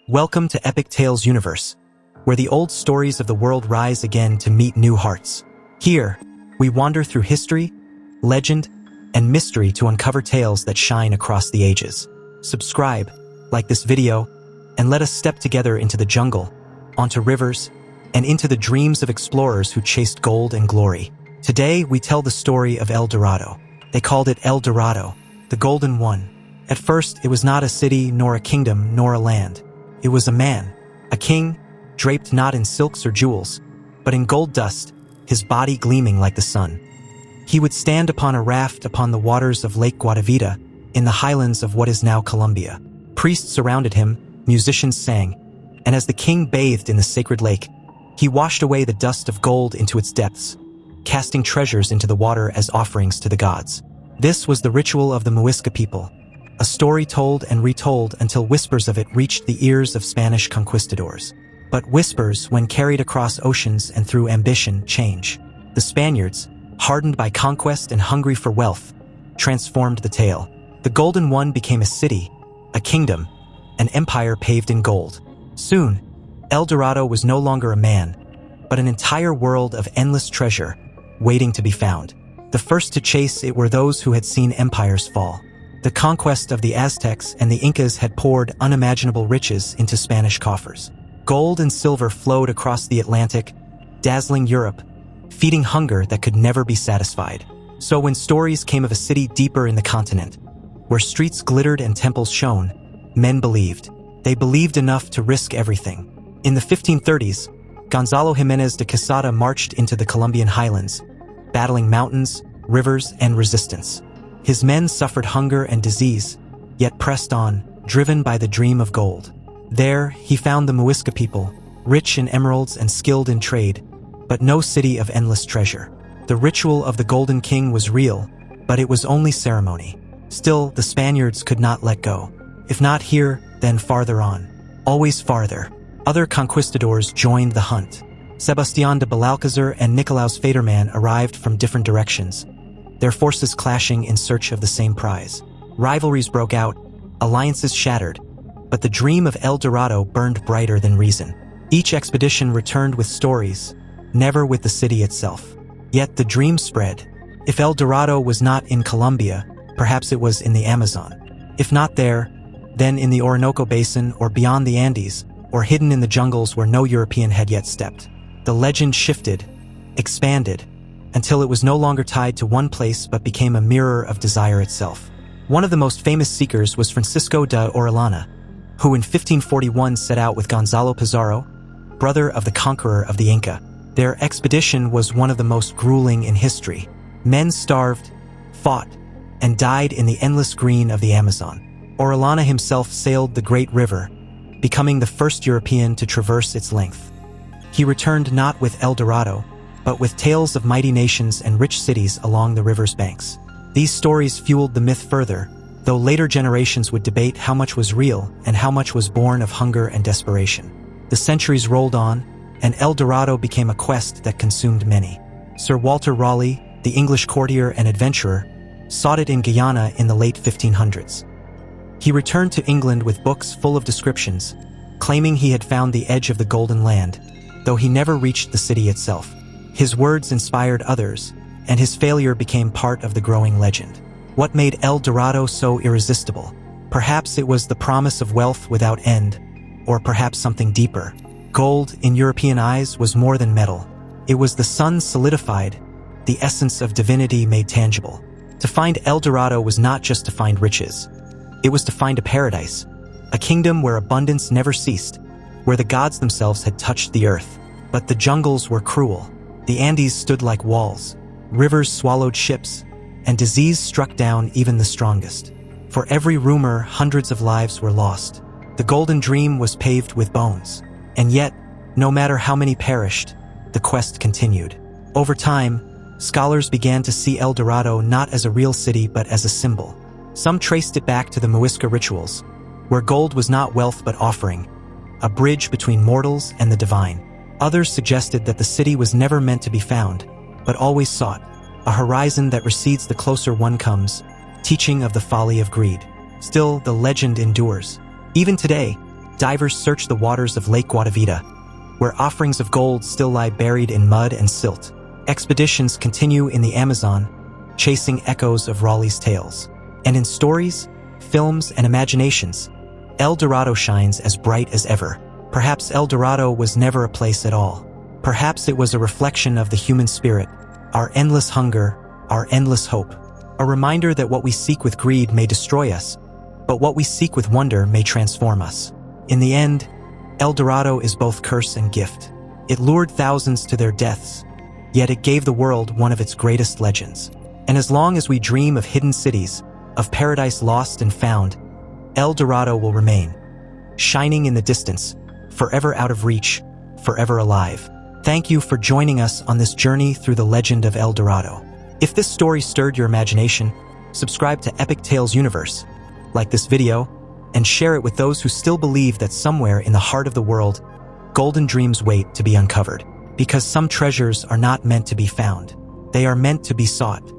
Welcome to Epic Tales Universe, where the old stories of the world rise again to meet new hearts. Here, we wander through history, legend, and mystery to uncover tales that shine across the ages. Subscribe, like this video, and let us step together into the jungle, onto rivers, and into the dreams of explorers who chased gold and glory. Today, we tell the story of El Dorado. They called it El Dorado, the Golden One. At first, it was not a city, nor a kingdom, nor a land. It was a man, a king, draped not in silks or jewels, but in gold dust, his body gleaming like the sun. He would stand upon a raft upon the waters of Lake Guatavita, in the highlands of what is now Colombia. Priests surrounded him, musicians sang, and as the king bathed in the sacred lake, he washed away the dust of gold into its depths, casting treasures into the water as offerings to the gods. This was the ritual of the Muisca people, a story told and retold until whispers of it reached the ears of Spanish conquistadors. But whispers, when carried across oceans and through ambition, change. The Spaniards, hardened by conquest and hungry for wealth, transformed the tale. The Golden One became a city, a kingdom, an empire paved in gold. Soon, El Dorado was no longer a man, but an entire world of endless treasure, waiting to be found. The first to chase it were those who had seen empires fall. The conquest of the Aztecs and the Incas had poured unimaginable riches into Spanish coffers. Gold and silver flowed across the Atlantic, dazzling Europe, feeding hunger that could never be satisfied. So when stories came of a city deeper in the continent, where streets glittered and temples shone, men believed. They believed enough to risk everything. In the 1530s, Gonzalo Jimenez de Quesada marched into the Colombian highlands, battling mountains, rivers, and resistance. His men suffered hunger and disease, yet pressed on, driven by the dream of gold. There, he found the Muisca people, rich in emeralds and skilled in trade, but no city of endless treasure. The ritual of the Golden King was real, but it was only ceremony. Still, the Spaniards could not let go. If not here, then farther on. Always farther. Other conquistadors joined the hunt. Sebastián de Belalcázar and Nicolaus Federman arrived from different directions, their forces clashing in search of the same prize. Rivalries broke out, alliances shattered, but the dream of El Dorado burned brighter than reason. Each expedition returned with stories, never with the city itself. Yet the dream spread. If El Dorado was not in Colombia, perhaps it was in the Amazon. If not there, then in the Orinoco Basin or beyond the Andes, or hidden in the jungles where no European had yet stepped. The legend shifted, expanded, until it was no longer tied to one place but became a mirror of desire itself. One of the most famous seekers was Francisco de Orellana, who in 1541 set out with Gonzalo Pizarro, brother of the conqueror of the Inca. Their expedition was one of the most grueling in history. Men starved, fought, and died in the endless green of the Amazon. Orellana himself sailed the great river, becoming the first European to traverse its length. He returned not with El Dorado, but with tales of mighty nations and rich cities along the river's banks. These stories fueled the myth further, though later generations would debate how much was real and how much was born of hunger and desperation. The centuries rolled on, and El Dorado became a quest that consumed many. Sir Walter Raleigh, the English courtier and adventurer, sought it in Guyana in the late 1500s. He returned to England with books full of descriptions, claiming he had found the edge of the Golden Land, though he never reached the city itself. His words inspired others, and his failure became part of the growing legend. What made El Dorado so irresistible? Perhaps it was the promise of wealth without end, or perhaps something deeper. Gold, in European eyes, was more than metal. It was the sun solidified, the essence of divinity made tangible. To find El Dorado was not just to find riches. It was to find a paradise, a kingdom where abundance never ceased, where the gods themselves had touched the earth. But the jungles were cruel. The Andes stood like walls, rivers swallowed ships, and disease struck down even the strongest. For every rumor, hundreds of lives were lost. The golden dream was paved with bones. And yet, no matter how many perished, the quest continued. Over time, scholars began to see El Dorado not as a real city but as a symbol. Some traced it back to the Muisca rituals, where gold was not wealth but offering, a bridge between mortals and the divine. Others suggested that the city was never meant to be found, but always sought, a horizon that recedes the closer one comes, teaching of the folly of greed. Still, the legend endures. Even today, divers search the waters of Lake Guatavita, where offerings of gold still lie buried in mud and silt. Expeditions continue in the Amazon, chasing echoes of Raleigh's tales. And in stories, films, and imaginations, El Dorado shines as bright as ever. Perhaps El Dorado was never a place at all. Perhaps it was a reflection of the human spirit, our endless hunger, our endless hope. A reminder that what we seek with greed may destroy us, but what we seek with wonder may transform us. In the end, El Dorado is both curse and gift. It lured thousands to their deaths, yet it gave the world one of its greatest legends. And as long as we dream of hidden cities, of paradise lost and found, El Dorado will remain, shining in the distance, forever out of reach, forever alive. Thank you for joining us on this journey through the legend of El Dorado. If this story stirred your imagination, subscribe to Epic Tales Universe, like this video, and share it with those who still believe that somewhere in the heart of the world, golden dreams wait to be uncovered. Because some treasures are not meant to be found. They are meant to be sought.